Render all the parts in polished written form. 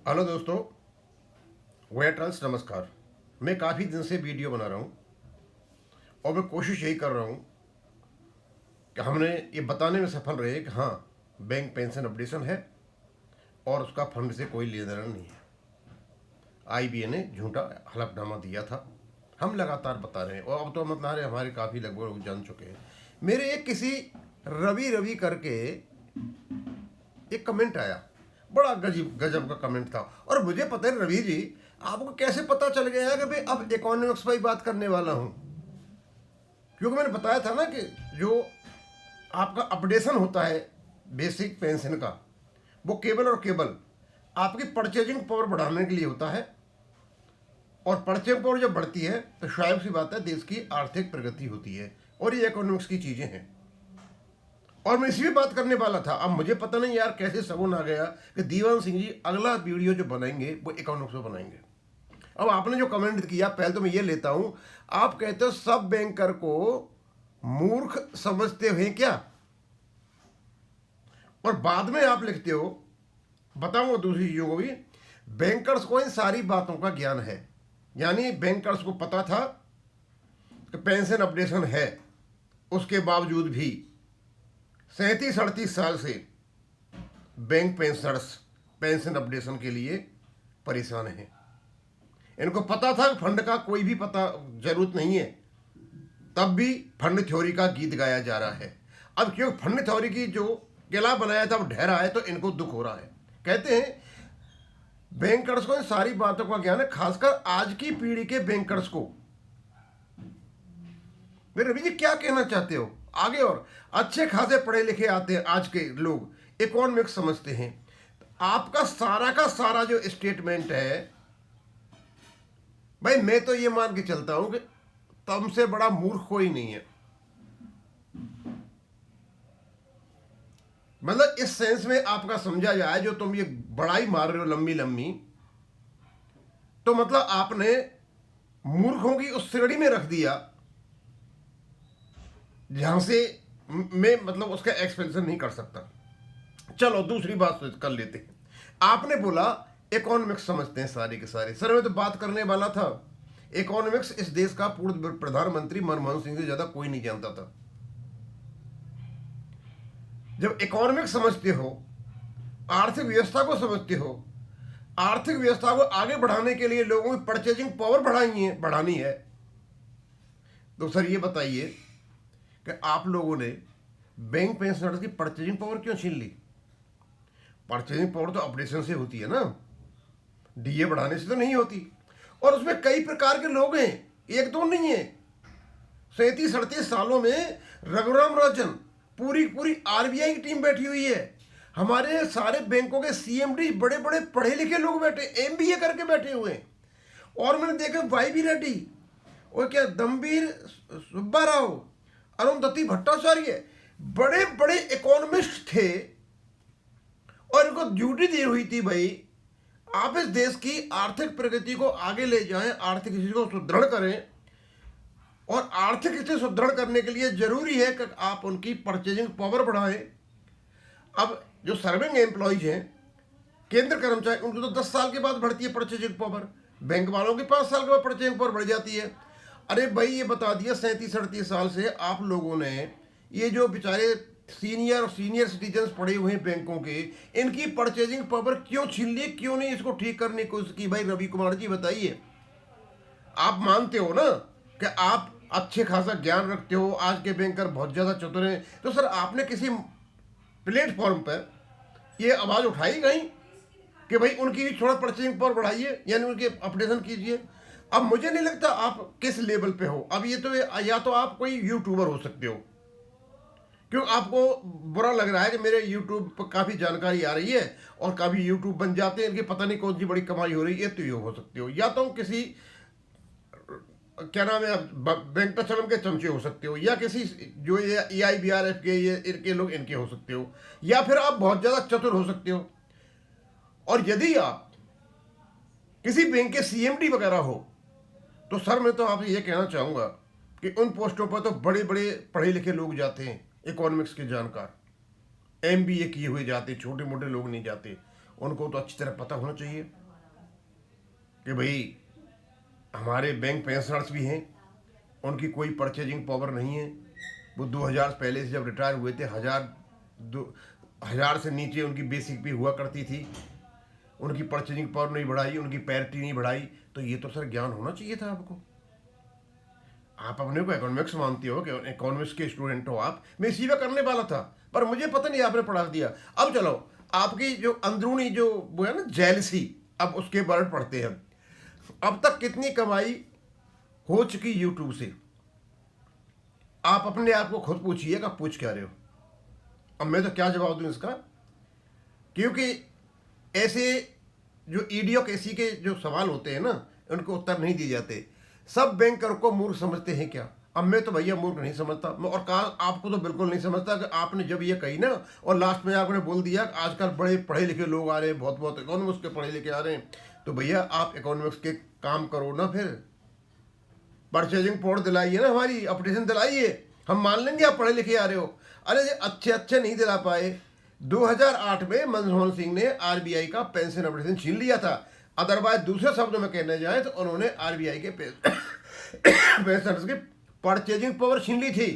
Hello दोस्तों, veterans नमस्कार। मैं काफ़ी दिन से वीडियो बना रहा हूँ और मैं कोशिश यही कर रहा हूँ कि हमने ये बताने में सफल रहे कि हाँ, बैंक पेंशन अपडेशन है और उसका फंड से कोई लेना देना नहीं है। आईबीए ने झूठा हलफनामा दिया था। हम लगातार बता रहे हैं और अब तो मतलब हमारे काफ़ी लगभग लोग जान चुके हैं। मेरे एक किसी रवि रवि करके एक कमेंट आया, बड़ा गजब गजब का कमेंट था। और मुझे पता है रवि जी, आपको कैसे पता चल गया है कि भाई अब इकोनॉमिक्स पर ही बात करने वाला हूं? क्योंकि मैंने बताया था ना कि जो आपका अपडेशन होता है बेसिक पेंशन का, वो केवल और केवल आपकी परचेजिंग पावर बढ़ाने के लिए होता है। और परचेजिंग पावर जब बढ़ती है तो शायद सी बात है देश की आर्थिक प्रगति होती है, और ये इकोनॉमिक्स की चीज़ें हैं। और मैं इसी भी बात करने वाला था। अब मुझे पता नहीं यार कैसे सगुन आ गया कि दीवान सिंह जी अगला वीडियो जो बनाएंगे वो इकोनॉमिक्स में बनाएंगे। अब आपने जो कमेंट किया, पहले तो मैं ये लेता हूं, आप कहते हो सब बैंकर को मूर्ख समझते हुए क्या, और बाद में आप लिखते हो, बताऊंगा दूसरी चीजों को भी, बैंकर्स को इन सारी बातों का ज्ञान है। यानी बैंकर्स को पता था कि पेंशन अपडेशन है, उसके बावजूद भी 37-38 साल से बैंक पेंशनर्स पेंशन अपडेशन के लिए परेशान हैं। इनको पता था फंड का कोई भी पता जरूरत नहीं है, तब भी फंड थ्योरी का गीत गाया जा रहा है। अब क्योंकि फंड थ्योरी की जो किला बनाया था वो ढहरा है, तो इनको दुख हो रहा है। कहते हैं बैंकर्स को इन सारी बातों का ज्ञान है, खासकर आज की पीढ़ी के बैंकर्स को। मेरे रवि जी क्या कहना चाहते हो आगे? और अच्छे खासे पढ़े लिखे आते हैं आज के लोग, इकोनॉमिक्स समझते हैं। आपका सारा का सारा जो स्टेटमेंट है, भाई मैं तो ये मान के चलता हूं कि तुमसे बड़ा मूर्ख कोई नहीं है। मतलब इस सेंस में आपका समझा जाए, जो तुम ये बड़ाई मार रहे हो लंबी लंबी, तो मतलब आपने मूर्खों की उस श्रेणी में रख दिया जहां से मैं मतलब उसका एक्सपेंशन नहीं कर सकता। चलो दूसरी बात कर लेते हैं। आपने बोला इकोनॉमिक्स समझते हैं सारे के सारे। सर मैं तो बात करने वाला था, इकोनॉमिक्स इस देश का पूर्व प्रधानमंत्री मनमोहन सिंह से ज्यादा कोई नहीं जानता था। जब इकोनॉमिक्स समझते हो, आर्थिक व्यवस्था को समझते हो, आर्थिक व्यवस्था को आगे बढ़ाने के लिए लोगों की परचेजिंग पावर बढ़ानी है, तो सर ये बताइए कि आप लोगों ने बैंक पेंशनर्स की परचेजिंग पावर क्यों छीन ली? परचेजिंग पावर तो अपडेशन से होती है ना, डीए बढ़ाने से तो नहीं होती। और उसमें कई प्रकार के लोग हैं, एक दो नहीं है। 37-38 सालों में रघुराम राजन, पूरी पूरी आरबीआई की टीम बैठी हुई है। हमारे सारे बैंकों के सीएमडी बड़े बड़े पढ़े लिखे लोग बैठे, एमबीए करके बैठे हुए हैं। और मैंने देखा वाईबी रेड्डी, और क्या दम्बीर सुब्बा राव, अरुंधति भट्टाचार्य, बड़े बड़े इकोनॉमिस्ट थे। और इनको ड्यूटी दी हुई थी, भाई आप इस देश की आर्थिक प्रगति को आगे ले जाएं, आर्थिक स्थिति को सुदृढ़ करें। और आर्थिक स्थिति सुदृढ़ करने के लिए जरूरी है कि आप उनकी परचेजिंग पावर बढ़ाएं। अब जो सर्विंग एम्प्लॉयज हैं, केंद्र कर्मचारी, उनको तो 10 साल के बाद बढ़ती है परचेजिंग पावर। बैंक वालों की 5 साल के बाद परचेजिंग पावर बढ़ जाती है। अरे भाई ये बता दिया 37-38 साल से आप लोगों ने ये जो बेचारे सीनियर सिटीजन्स पड़े हुए हैं बैंकों के, इनकी परचेजिंग पावर क्यों छीन ली? क्यों नहीं इसको ठीक करने की कोशिश की? भाई रवि कुमार जी बताइए। आप मानते हो ना कि आप अच्छे खासा ज्ञान रखते हो, आज के बैंकर बहुत ज़्यादा चतुर हैं, तो सर आपने किसी प्लेटफॉर्म पर ये आवाज़ उठाई कहीं कि भाई उनकी भी थोड़ा परचेजिंग पावर बढ़ाइए, यानी उनके अपडेशन कीजिए? अब मुझे नहीं लगता आप किस लेवल पे हो। अब ये तो या तो आप कोई यूट्यूबर हो सकते हो, क्यों आपको बुरा लग रहा है कि मेरे यूट्यूब पर काफ़ी जानकारी आ रही है और काफ़ी यूट्यूब बन जाते हैं, इनकी पता नहीं कौन सी बड़ी कमाई हो रही है, तो ये हो सकते हो। या तो किसी क्या नाम है वेंकटाचलम के चमचे हो सकते हो, या किसी जो ये EIBRF के ये इनके लोग इनके हो सकते हो, या फिर आप बहुत ज़्यादा चतुर हो सकते हो। और यदि आप किसी बैंक के सीएमडी वगैरह हो, तो सर मैं तो आपसे ये कहना चाहूँगा कि उन पोस्टों पर तो बड़े बड़े पढ़े लिखे लोग जाते हैं, इकोनॉमिक्स के जानकार, एमबीए किए हुए जाते, छोटे मोटे लोग नहीं जाते। उनको तो अच्छी तरह पता होना चाहिए कि भाई हमारे बैंक पेंशनर्स भी हैं, उनकी कोई परचेजिंग पावर नहीं है। वो 2000 पहले से जब रिटायर हुए थे, 1000 से नीचे उनकी बेसिक भी हुआ करती थी, उनकी परचेजिंग पावर नहीं बढ़ाई, उनकी पैरिटी नहीं बढ़ाई। तो ये तो सर ज्ञान होना चाहिए था आपको। आप अपने को इकोनॉमिक्स मानते हो कि इकोनॉमिक्स के स्टूडेंट हो आप। मैं इसी पे करने वाला था, पर मुझे पता नहीं आपने पढ़ा दिया। अब चलो, आपकी जो अंदरूनी जो वो है ना जेलसी, अब उसके बारे में पढ़ते हैं। अब तक कितनी कमाई हो चुकी यूट्यूब से, आप अपने आप को खुद पूछिए कि पूछ क्या रहे हो। अब मैं तो क्या जवाब दूं इसका, क्योंकि ऐसे जो इडियोक्रेसी के जो सवाल होते हैं ना, उनको उत्तर नहीं दिए जाते। सब बैंकर को मूर्ख समझते हैं क्या? अब मैं तो भैया मूर्ख नहीं समझता, और कहा आपको तो बिल्कुल नहीं समझता कि आपने जब ये कही ना, और लास्ट में आपने बोल दिया कि आजकल बड़े पढ़े लिखे लोग आ रहे हैं, बहुत बहुत इकोनॉमिक्स के पढ़े लिखे आ रहे हैं। तो भैया आप इकोनॉमिक्स के काम करो ना, फिर परचेजिंग पावर दिलाइए ना, हमारी अपडेशन दिलाइए, हम मान लेंगे आप पढ़े लिखे आ रहे हो। अरे अच्छे अच्छे नहीं दिला पाए। 2008 में मनमोहन सिंह ने आरबीआई का पेंशन अपडेशन छीन लिया था। अदरवाइज दूसरे शब्दों में कहने जाए तो उन्होंने आरबीआई के पेंशनर्स की परचेजिंग पावर छीन ली थी,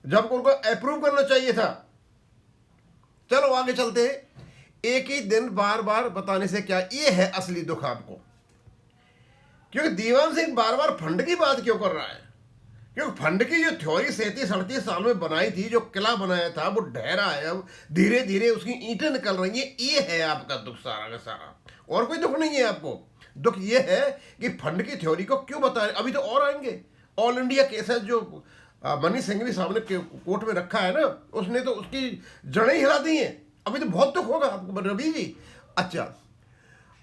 जब उनको अप्रूव करना चाहिए था। चलो आगे चलते हैं। एक ही दिन बार बार बताने से क्या, ये है असली दुख आपको। क्योंकि दीवान सिंह बार बार फंड की बात क्यों कर रहा है? क्योंकि फंड की जो थ्योरी 37-38 साल में बनाई थी, जो किला बनाया था, वो ढह रहा है। अब धीरे धीरे उसकी ईंटें निकल रही हैं। ये है आपका दुख सारा का सारा, और कोई दुख नहीं है आपको। दुख ये है कि फंड की थ्योरी को क्यों बता रहे। अभी तो और आएंगे। ऑल इंडिया केसेस जो मनीष सिंघवी साहब ने कोर्ट में रखा है ना, उसने तो उसकी जड़ें हिला दी हैं। अभी तो बहुत दुख होगा आपको रवि जी। अच्छा,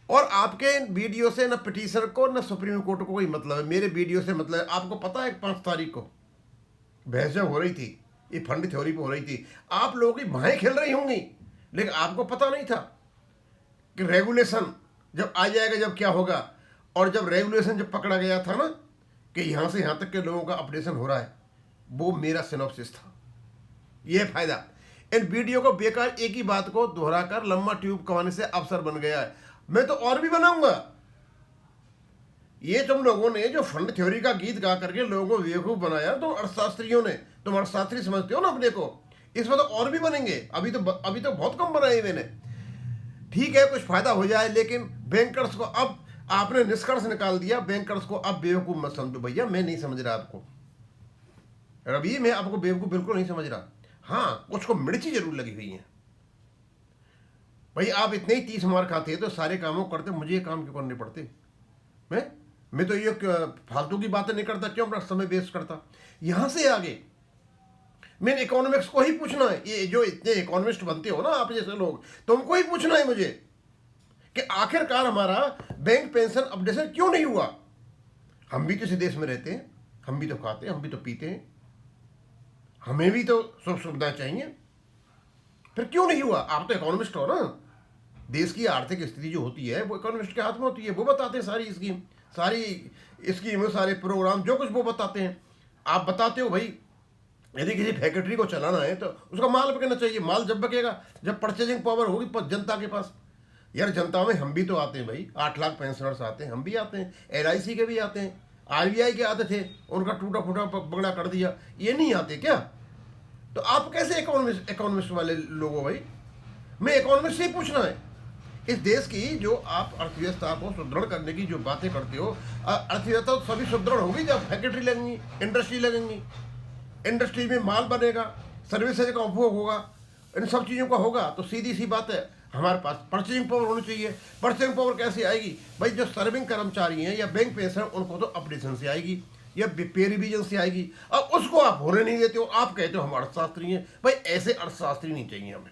और आपके वीडियो से ना पिटीशनर को ना सुप्रीम कोर्ट को कोई मतलब है। मेरे वीडियो से मतलब है, आपको पता है 5 तारीख को बहस जब हो रही थी, ये फंड थ्योरी पे हो रही थी, आप लोगों की बाहें खेल रही होंगी, लेकिन आपको पता नहीं था कि रेगुलेशन जब आ जाएगा जब क्या होगा। और जब रेगुलेशन जब पकड़ा गया था ना कि यहाँ से यहाँ तक के लोगों का अपडेशन हो रहा है, वो मेरा सिनॉप्सिस था। यह फायदा इन वीडियो को बेकार एक ही बात को दोहराकर लंबा ट्यूब कमाने से अवसर बन गया है। मैं तो और भी बनाऊंगा। ये तुम लोगों ने जो फंड थ्योरी का गीत गा करके लोगों को बेवकूफ बनाया, तो अर्थशास्त्रियों ने, तुम अर्थशास्त्री समझते हो ना अपने को, इसमें तो और भी बनेंगे। अभी तो बहुत कम बनाए मैंने। ठीक है, कुछ फायदा हो जाए, लेकिन बैंकर्स को अब आपने निष्कर्ष निकाल दिया। बैंकर्स को अब बेवकूफ मत समझो भैया। मैं नहीं समझ रहा आपको रवि, मैं आपको बेवकूफ बिल्कुल नहीं समझ रहा। हाँ, कुछ को मिर्ची जरूर लगी हुई है भाई। आप इतने ही 30 मार खाते हैं तो सारे कामों करते, मुझे ये काम क्यों करने पड़ते? मैं तो ये फालतू की बातें नहीं करता, क्यों अपना समय वेस्ट करता। यहां से आगे मैंने इकोनॉमिक्स को ही पूछना है। ये जो इतने इकोनॉमिस्ट बनते हो ना आप जैसे लोग, तुमको ही पूछना है मुझे कि आखिरकार हमारा बैंक पेंशन अपडेशन क्यों नहीं हुआ। हम भी तो इसी देश में रहते हैं, हम भी तो खाते हैं, हम भी तो पीते हैं, हमें भी तो सुख सुविधा चाहिए, फिर क्यों नहीं हुआ? आप तो इकोनॉमिस्ट हो ना। देश की आर्थिक स्थिति जो होती है वो इकोनॉमिस्ट के हाथ में होती है। वो बताते हैं सारी स्कीम सारे प्रोग्राम, जो कुछ वो बताते हैं। आप बताते हो भाई, यदि किसी फैक्ट्री को चलाना है तो उसका माल बिकना चाहिए। माल जब बिकेगा जब परचेजिंग पावर होगी जनता के पास। यार जनता में हम भी तो आते हैं भाई, 8 लाख पेंशनर्स आते हैं, हम भी आते हैं, LIC के भी आते हैं, RBI के आते थे, उनका टूटा फूटा बगड़ा कर दिया। ये नहीं आते क्या? तो आप कैसे इकोनॉमिस्ट वाले लोग हो भाई? मैं इकोनॉमिस्ट से ही पूछना है। इस देश की जो आप अर्थव्यवस्था को सुदृढ़ करने की जो बातें करते हो, अर्थव्यवस्था तो सभी सुदृढ़ होगी जब फैक्ट्री लगेंगी, इंडस्ट्री लगेंगी, इंडस्ट्री में माल बनेगा, सर्विसेज का उपभोग होगा, इन सब चीज़ों का होगा। तो सीधी सी बात है, हमारे पास परचेजिंग पावर होनी चाहिए। परचेजिंग पावर कैसे आएगी भाई? जो सर्विंग कर्मचारी हैं या बैंक पेंशन, उनको तो अपडेशन से आएगी या पे रिवीजन से आएगी, और उसको आप होने नहीं देते हो। आप कहते हो हम अर्थशास्त्री हैं। भाई ऐसे अर्थशास्त्री नहीं चाहिए हमें।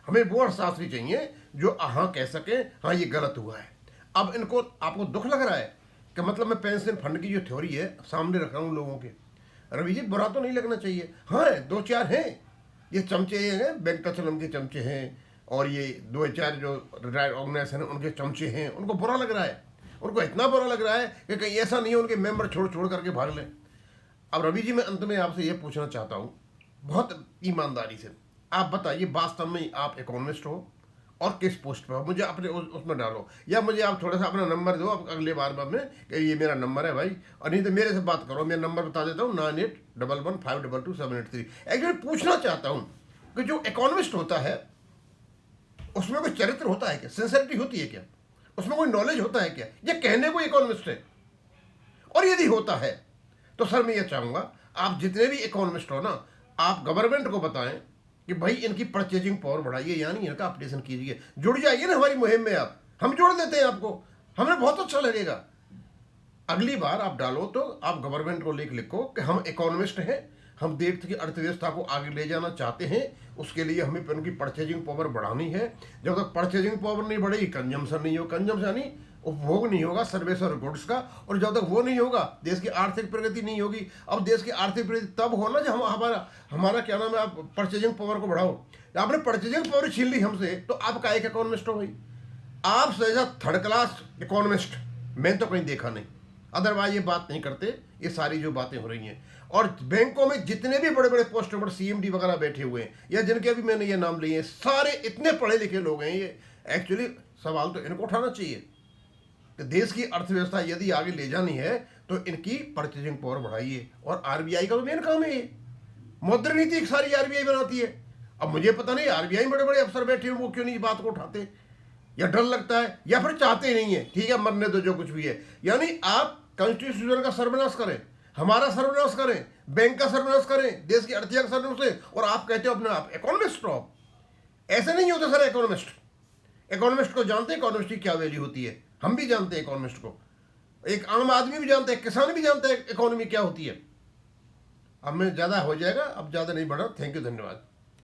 हमें वो अर्थशास्त्री चाहिए जो हाँ कह सके हाँ ये गलत हुआ है। अब इनको आपको दुख लग रहा है कि मतलब मैं पेंशन फंड की जो थ्योरी है सामने रख रहा हूँ लोगों के। रवि जी, बुरा तो नहीं लगना चाहिए। हाँ 2-4 हैं ये चमचे हैं, बैंक कचलम के चमचे हैं, और ये 2-4 जो रिटायर्ड ऑर्गेनाइजेशन हैं उनके चमचे हैं। उनको बुरा लग रहा है, उनको इतना बुरा लग रहा है कि कहीं ऐसा नहीं है उनके मेंबर छोड़ करके भाग लें। अब रवि जी, मैं अंत में आपसे ये पूछना चाहता हूँ बहुत ईमानदारी से, आप बताइए वास्तव में आप इकोनॉमिस्ट हो और किस पोस्ट पे हो, मुझे अपने उसमें डालो, या मुझे आप थोड़ा सा अपना नंबर दो अब अगले बार में कि ये मेरा नंबर है भाई, और नहीं तो मेरे से बात करो, मेरा नंबर बता देता हूँ 9811522783। एक्चुअली पूछना चाहता हूँ कि जो इकोनॉमिस्ट होता है उसमें कोई चरित्र होता है क्या, सिंसेरिटी होती है क्या, उसमें कोई नॉलेज होता है क्या, ये कहने को इकोनॉमिस्ट है? और यदि होता है तो सर मैं ये चाहूँगा आप जितने भी इकोनॉमिस्ट हो ना, आप गवर्नमेंट को बताएं कि भाई इनकी परचेजिंग पावर बढ़ाइए, यानी इनका अपडेशन कीजिए, जुड़ जाइए ना हमारी मुहिम में, आप हम जोड़ देते हैं आपको, हमें बहुत अच्छा लगेगा। अगली बार आप डालो तो आप गवर्नमेंट को लिखो कि हम इकोनॉमिस्ट हैं, हम देश की अर्थव्यवस्था को आगे ले जाना चाहते हैं, उसके लिए हमें उनकी परचेजिंग पावर बढ़ानी है। जब तक परचेजिंग पावर नहीं बढ़ेगी कंजम्पशन नहीं होगा, कंजम्पशन यानी उपभोग नहीं होगा सर्विस और गुड्स का, और जब तक वो नहीं होगा देश की आर्थिक प्रगति नहीं होगी। अब देश की आर्थिक प्रगति तब हो ना जब हम हमारा क्या नाम है, आप परचेजिंग पावर को बढ़ाओ। आपने परचेजिंग पावर छीन ली हमसे तो आप का एक इकोनॉमिस्ट हो भाई? आप जैसा थर्ड क्लास इकोनॉमिस्ट मैंने तो कहीं देखा नहीं, अदरवाइज ये बात नहीं करते, ये सारी जो बातें हो रही हैं। और बैंकों में जितने भी बड़े बड़े पोस्ट पर सीएमडी वगैरह बैठे हुए हैं, या जिनके अभी मैंने ये नाम लिए हैं, सारे इतने पढ़े लिखे लोग हैं। ये एक्चुअली सवाल तो इनको उठाना चाहिए कि देश की अर्थव्यवस्था यदि आगे ले जानी है तो इनकी परचेजिंग पावर बढ़ाइए। और आरबीआई का तो मेन काम है, ये मौद्रिक नीति सारी आरबीआई बनाती है। अब मुझे पता नहीं आरबीआई में बड़े बड़े अफसर बैठे हैं, वो क्यों नहीं बात को उठाते, या डर लगता है, या फिर चाहते नहीं है, ठीक है मरने दो जो कुछ भी है। यानी आप कॉन्स्टिट्यूशन का सर्वनाश करें, हमारा सर्वनाश करें, बैंक का सर्वनाश करें, देश की अर्थव्यवस्था का सर्वनाश करें, और आप कहते हो अपने आप इकोनॉमिस्ट हो। ऐसे नहीं होते सर इकोनॉमिस्ट। इकोनॉमिस्ट को जानते हैं इकोनॉमिस्ट की क्या वैल्यू होती है, हम भी जानते हैं इकोनॉमिस्ट को, एक आम आदमी भी जानते हैं, किसान भी जानते हैं इकोनॉमी क्या होती है। अब मैं ज़्यादा हो जाएगा, अब ज़्यादा नहीं बढ़ा। थैंक यू, धन्यवाद।